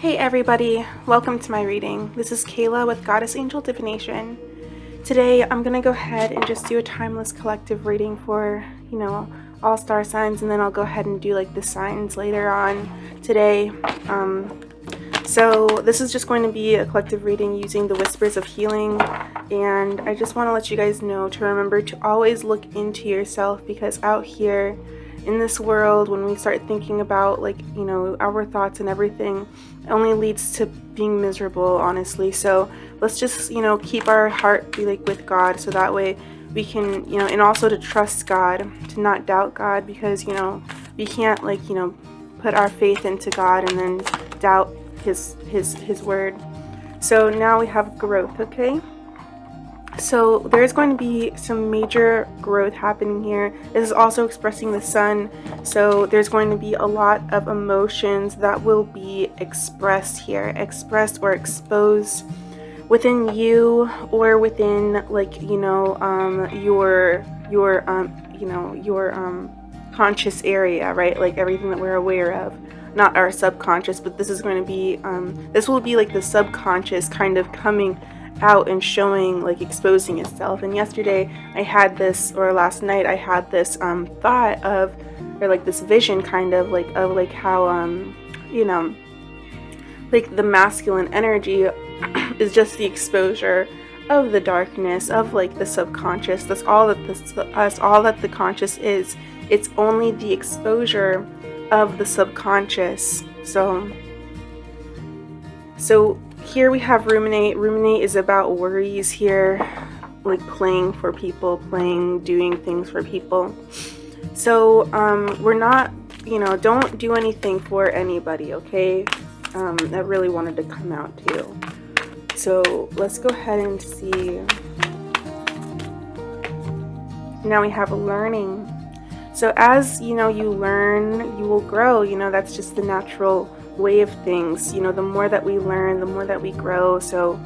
Hey everybody, welcome to my reading. This is Kayla with Goddess Angel Divination. Today I'm going to go ahead and just do a timeless collective reading for, all star signs, and then I'll go ahead and do like the signs later on today. So this is just going to be a collective reading using the whispers of healing, and I just want to let you guys know to remember to always look into yourself, because out here in this world, when we start thinking about our thoughts and everything, it only leads to being miserable, honestly. So let's just keep our heart be with God, so that way we can and also to trust God, to not doubt God, because we can't put our faith into God and then doubt his word. So now we have growth. Okay, so there's going to be some major growth happening here. This is also expressing the sun, so there's going to be a lot of emotions that will be expressed here, expressed or exposed within you, or within your conscious area, right? Like everything that we're aware of, not our subconscious, but this is going to be this will be like the subconscious kind of coming out and showing, exposing itself. And yesterday I had this, or last night I had this thought of, or this vision kind of of how the masculine energy is just the exposure of the darkness of the subconscious. That's all that the conscious is. It's only the exposure of the subconscious. So here we have ruminate. Ruminate is about worries here, playing for people, doing things for people. So we're not, don't do anything for anybody, okay? I really wanted to come out too. So let's go ahead and see. Now we have learning. So as you learn, you will grow. That's just the natural way of things. The more that we learn, the more that we grow. So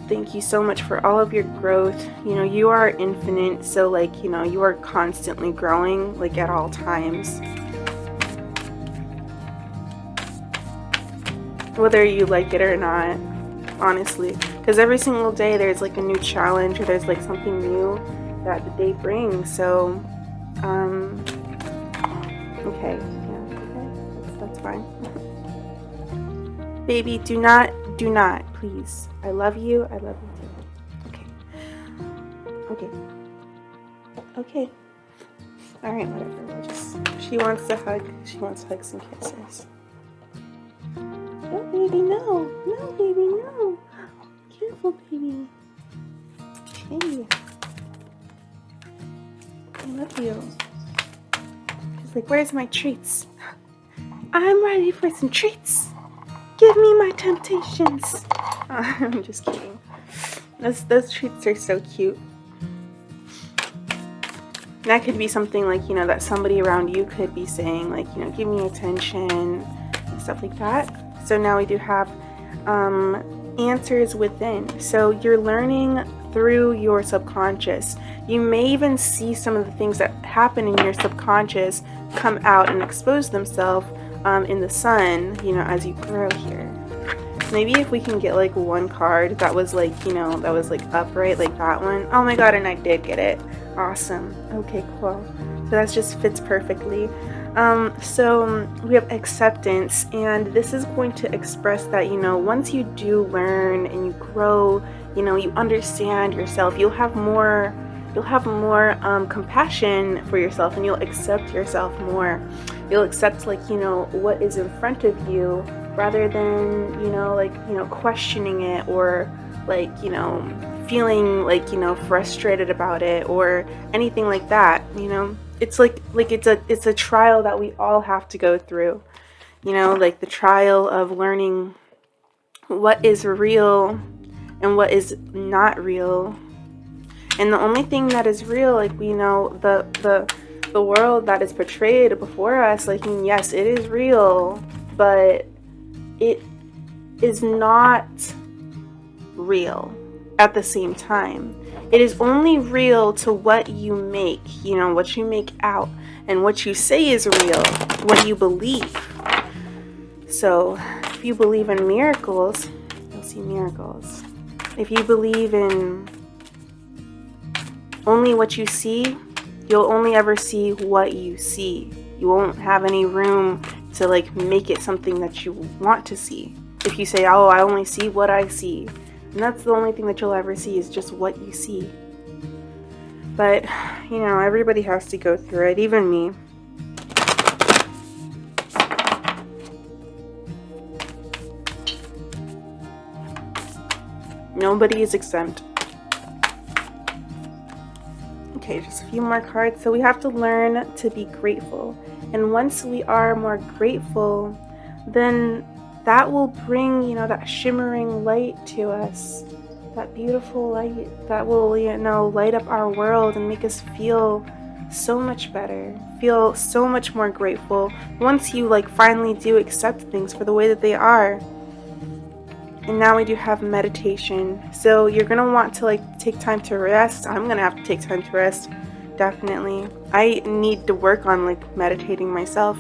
thank you so much for all of your growth. You are infinite, so you are constantly growing, at all times, whether you like it or not, honestly, because every single day there's a new challenge, or there's something new that the day brings. So okay, that's fine. Baby, do not, please. I love you too. Okay. All right, whatever. She wants to hug. She wants hugs and kisses. No, baby, no, baby, no. Careful, baby. Hey, I love you. She's where's my treats? I'm ready for some treats. Give me my temptations. I'm just kidding. Those treats are so cute. That could be something that somebody around you could be saying, give me attention and stuff like that. So now we do have answers within. So you're learning through your subconscious. You may even see some of the things that happen in your subconscious come out and expose themselves in the sun, as you grow here. Maybe if we can get one card that was that was upright, that one. Oh my god, and I did get it. Awesome. Okay, cool. So that just fits perfectly. So we have acceptance, and this is going to express that once you do learn and you grow, you understand yourself, you'll have more compassion for yourself, and you'll accept yourself more. You'll accept what is in front of you, rather than questioning it, or feeling frustrated about it, or anything like that. It's it's a trial that we all have to go through, the trial of learning what is real and what is not real. And the only thing that is real, the world that is portrayed before us, yes, it is real, but it is not real at the same time. It is only real to what you make, what you make out, and what you say is real, what you believe. So if you believe in miracles, you'll see miracles. If you believe in only what you see, you'll only ever see what you see. You won't have any room to like make it something that you want to see. If you say, oh, I only see what I see, and that's the only thing that you'll ever see is just what you see. But, you know, everybody has to go through it, even me. Nobody is exempt. Okay, just a few more cards. So we have to learn to be grateful. And once we are more grateful, then that will bring, you know, that shimmering light to us. That beautiful light that will, you know, light up our world and make us feel so much better. Feel so much more grateful. Once you, like, finally do accept things for the way that they are. And now we do have meditation. So you're going to want to like take time to rest. I'm going to have to take time to rest. Definitely. I need to work on like meditating myself.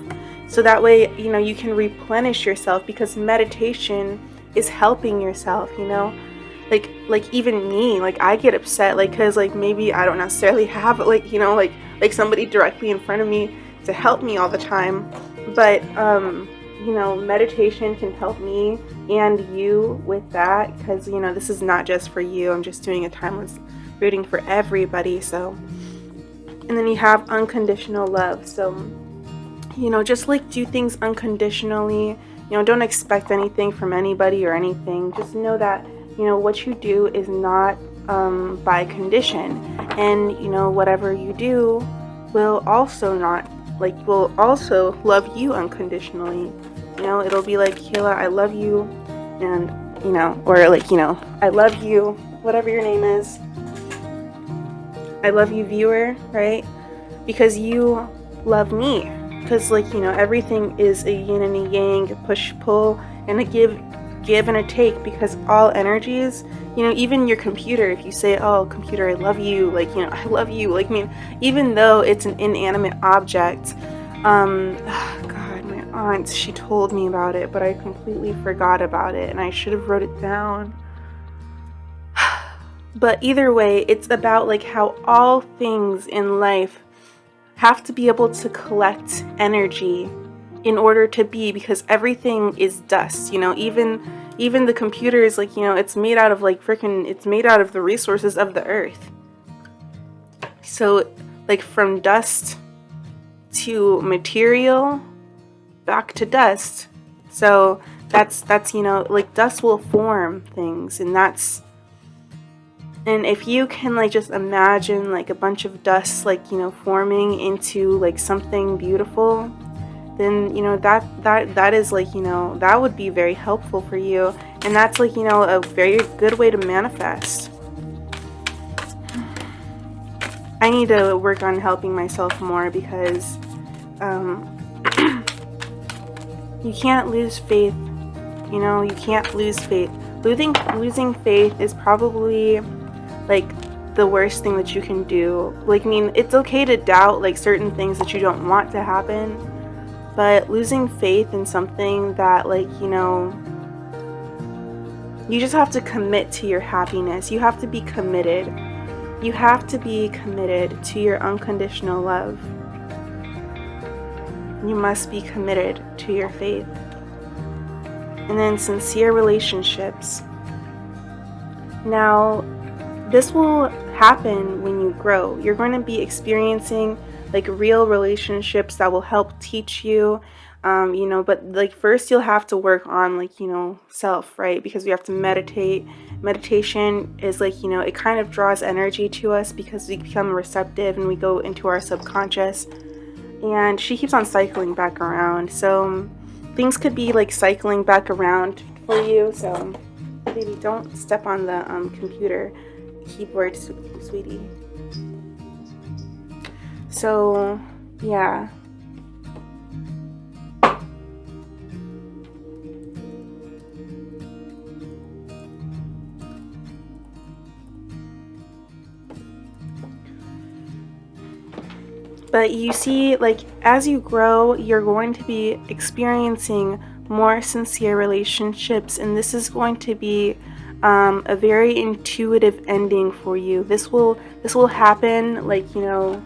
So that way, you know, you can replenish yourself, because meditation is helping yourself, you know. Like even me, like I get upset like cuz like maybe I don't necessarily have like, you know, like somebody directly in front of me to help me all the time. But you know, meditation can help me and you with that, because, you know, this is not just for you. I'm just doing a timeless reading for everybody. So, and then you have unconditional love. So, you know, just like do things unconditionally. You know, don't expect anything from anybody or anything. Just know that, you know, what you do is not by condition. And, you know, whatever you do will also will also love you unconditionally. You know, it'll be like, Kayla, I love you, and, you know, or like, you know, I love you, whatever your name is. I love you, viewer, right? Because you love me. Because, like, you know, everything is a yin and a yang, a push, pull, and a give and a take, because all energies, you know, even your computer, if you say, oh, computer, I love you, like, you know, I love you, like, I mean, even though it's an inanimate object, God, my aunt, she told me about it, but I completely forgot about it, and I should have wrote it down. But either way, it's about, like, how all things in life have to be able to collect energy in order to be, because everything is dust, you know, even the computer is like, you know, it's made out of like it's made out of the resources of the earth. So like from dust to material back to dust. So that's you know, like dust will form things, and if you can like just imagine like a bunch of dust like, you know, forming into like something beautiful, then, you know, that is like, you know, that would be very helpful for you. And that's like, you know, a very good way to manifest. I need to work on helping myself more, because you can't lose faith. You know, you can't lose faith. Losing faith is probably like the worst thing that you can do. Like, I mean, it's okay to doubt like certain things that you don't want to happen, but losing faith in something that, like, you know, you just have to commit to your happiness. You have to be committed. You have to be committed to your unconditional love. You must be committed to your faith. And then sincere relationships. Now, this will happen when you grow. You're going to be experiencing like real relationships that will help teach you, you know, but like first you'll have to work on like, you know, self, right? Because we have to meditate. Meditation is like, you know, it kind of draws energy to us because we become receptive and we go into our subconscious. And she keeps on cycling back around. So things could be like cycling back around for you. So baby, don't step on the computer keyboard, sweetie. So, yeah. But you see, like, as you grow, you're going to be experiencing more sincere relationships, and this is going to be a very intuitive ending for you. This will happen, like, you know,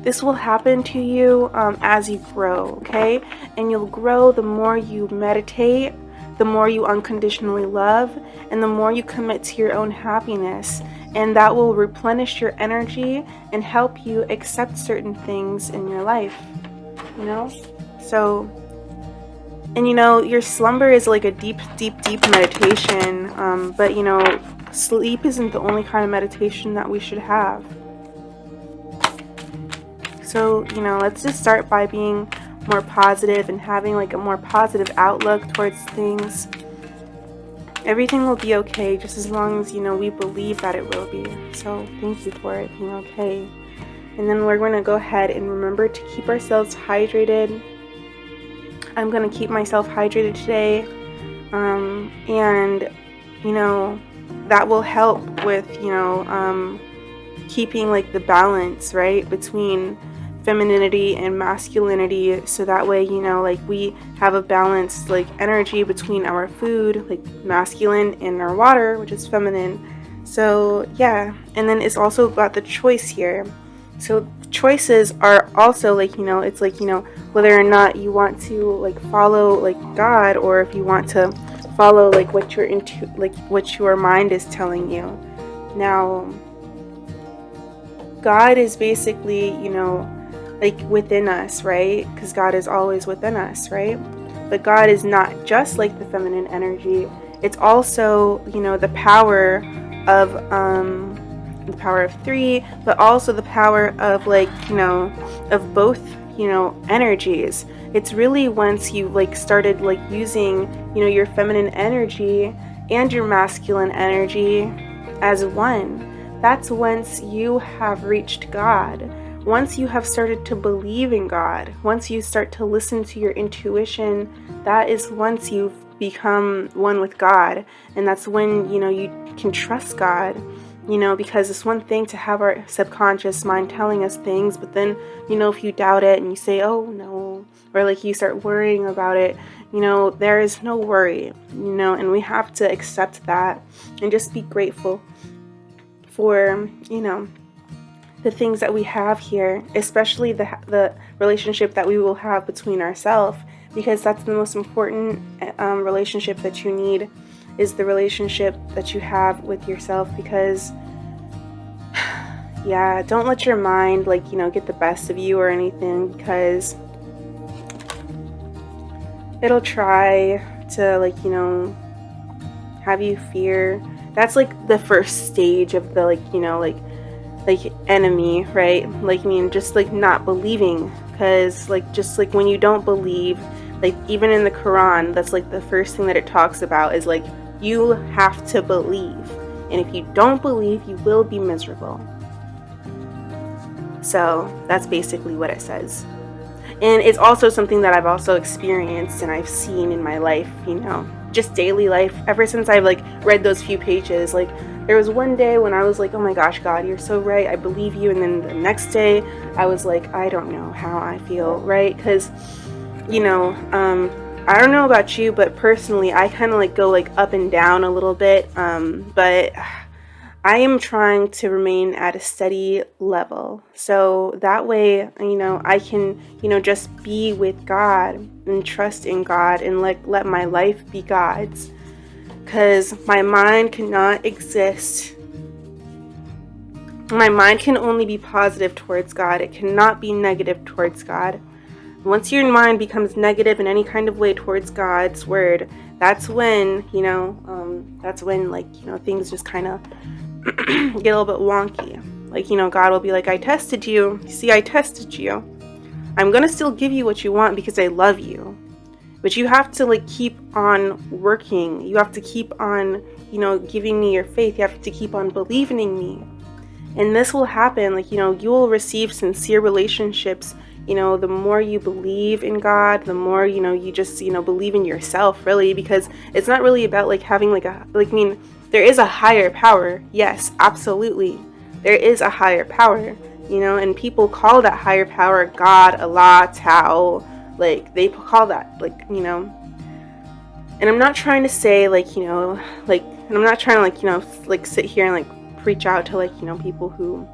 this will happen to you as you grow, okay? And you'll grow the more you meditate, the more you unconditionally love, and the more you commit to your own happiness. And that will replenish your energy and help you accept certain things in your life, you know? So, and you know, your slumber is like a deep meditation, but you know, sleep isn't the only kind of meditation that we should have. So, you know, let's just start by being more positive and having like a more positive outlook towards things. Everything will be okay just as long as, you know, we believe that it will be. So thank you for it being okay. And then we're going to go ahead and remember to keep ourselves hydrated. I'm going to keep myself hydrated today. And, you know, that will help with, you know, keeping like the balance, right, between femininity and masculinity, so that way, you know, like we have a balanced like energy between our food, like masculine, and our water, which is feminine. So yeah, and then it's also about the choice here. So choices are also like, you know, it's like, you know, whether or not you want to like follow like God, or if you want to follow like what you're into, like what your mind is telling you. Now, God is basically, you know, like within us, right? Because God is always within us, right? But God is not just like the feminine energy. It's also, you know, the power of three, but also the power of like, you know, of both, you know, energies. It's really once you like started like using, you know, your feminine energy and your masculine energy as one. That's once you have reached God. Once you have started to believe in God, once you start to listen to your intuition, that is once you've become one with God. And that's when, you know, you can trust God, you know, because it's one thing to have our subconscious mind telling us things, but then, you know, if you doubt it and you say, oh no, or like you start worrying about it, you know, there is no worry, you know, and we have to accept that and just be grateful for, you know, the things that we have here, especially the relationship that we will have between ourselves, because that's the most important relationship that you need, is the relationship that you have with yourself. Because yeah, don't let your mind like, you know, get the best of you or anything, because it'll try to like, you know, have you fear. That's like the first stage of the like, you know, like enemy, right? Like, I mean, just like not believing, because like just like when you don't believe, like even in the Quran, that's like the first thing that it talks about is like you have to believe, and if you don't believe, you will be miserable. So that's basically what it says. And it's also something that I've also experienced and I've seen in my life, you know, just daily life, ever since I've like read those few pages. Like there was one day when I was like, oh my gosh, God, you're so right, I believe you. And then the next day I was like, I don't know how I feel, right? Because, you know, I don't know about you, but personally I kind of like go like up and down a little bit, but I am trying to remain at a steady level, so that way, you know, I can, you know, just be with God and trust in God and let my life be God's, because my mind cannot exist. My mind can only be positive towards God. It cannot be negative towards God. Once your mind becomes negative in any kind of way towards God's word, that's when, you know, that's when, like, you know, things just kind of get a little bit wonky. Like, you know, God will be like, I tested you. See, I tested you. I'm going to still give you what you want because I love you. But you have to, like, keep on working. You have to keep on, you know, giving me your faith. You have to keep on believing in me. And this will happen. Like, you know, you will receive sincere relationships. You know, the more you believe in God, the more, you know, you just, you know, believe in yourself, really, because it's not really about like having like a, like, I mean, there is a higher power, yes, absolutely, there is a higher power, you know, and people call that higher power God, Allah, Tao, like they call that, like, you know. And I'm not trying to say, like, you know, like, and I'm not trying to, like, you know, like sit here and like preach out to, like, you know, people who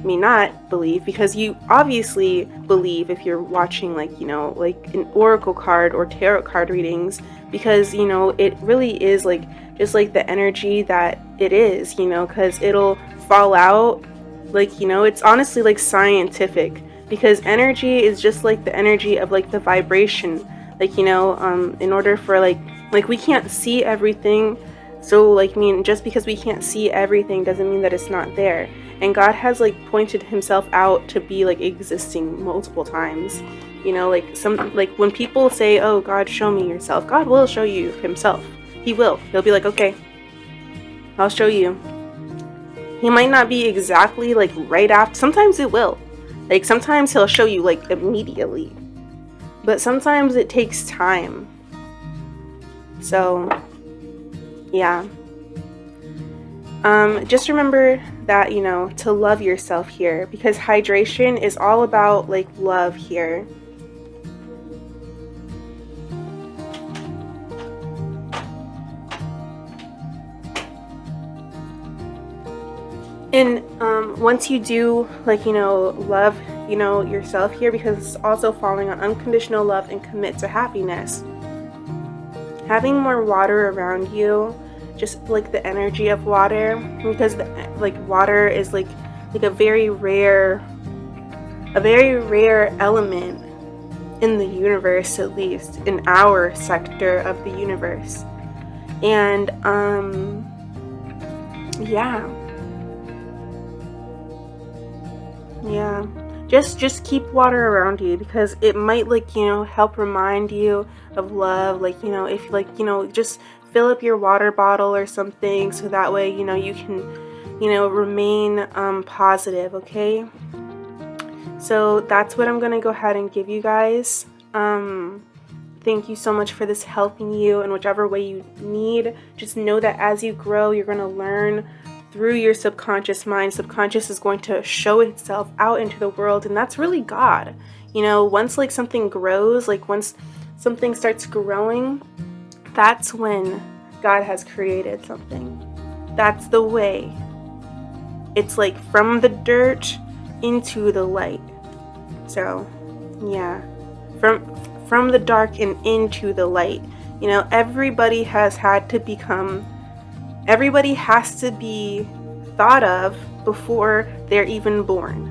may not believe, because you obviously believe if you're watching, like, you know, like an oracle card or tarot card readings, because, you know, it really is like just like the energy that it is, you know, because it'll fall out, like, you know, it's honestly like scientific, because energy is just like the energy of like the vibration, like, you know, in order for like we can't see everything, so like, I mean, just because we can't see everything doesn't mean that it's not there. And God has like pointed himself out to be like existing multiple times, you know, like when people say, oh, God, show me yourself, God will show you himself. He'll be like, okay, I'll show you. He might not be exactly like right after. Sometimes it will, like sometimes he'll show you like immediately, but sometimes it takes time. So yeah, just remember that, you know, to love yourself here, because hydration is all about like love here. And once you do, like, you know, love, you know, yourself here, because it's also falling on unconditional love and commit to happiness. Having more water around you, just like the energy of water, because like water is like a very rare element in the universe, at least in our sector of the universe. And yeah, just keep water around you, because it might, like, you know, help remind you of love. Like, you know, if, like, you know, just fill up your water bottle or something, so that way, you know, you can, you know, remain positive. Okay, so that's what I'm gonna go ahead and give you guys. Thank you so much for this helping you in whichever way you need. Just know that as you grow, you're going to learn through your subconscious mind. Subconscious is going to show itself out into the world, and that's really God. You know, once like something grows, like once something starts growing, that's when God has created something. That's the way. It's like from the dirt into the light. So, yeah. From the dark and into the light. You know, everybody has to be thought of before they're even born.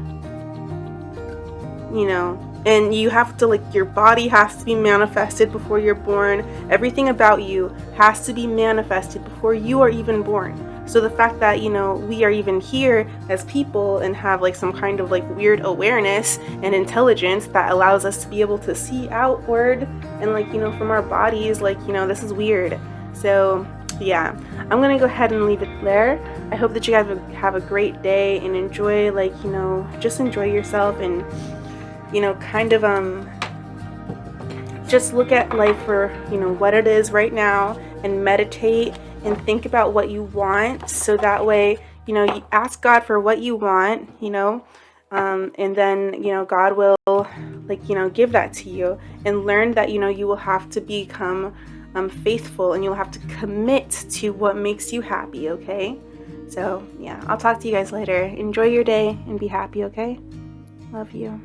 You know, and you have to, like, your body has to be manifested before you're born. Everything about you has to be manifested before you are even born. So the fact that, you know, we are even here as people and have like some kind of like weird awareness and intelligence that allows us to be able to see outward and, like, you know, from our bodies, like, you know, this is weird. So yeah, I'm gonna go ahead and leave it there. I hope that you guys have a great day and enjoy, like, you know, just enjoy yourself, and, you know, kind of just look at life for, you know, what it is right now, and meditate and think about what you want, so that way, you know, you ask God for what you want, you know, and then, you know, God will, like, you know, give that to you, and learn that, you know, you will have to become faithful, and you'll have to commit to what makes you happy. Okay, so yeah, I'll talk to you guys later. Enjoy your day and be happy. Okay, love you.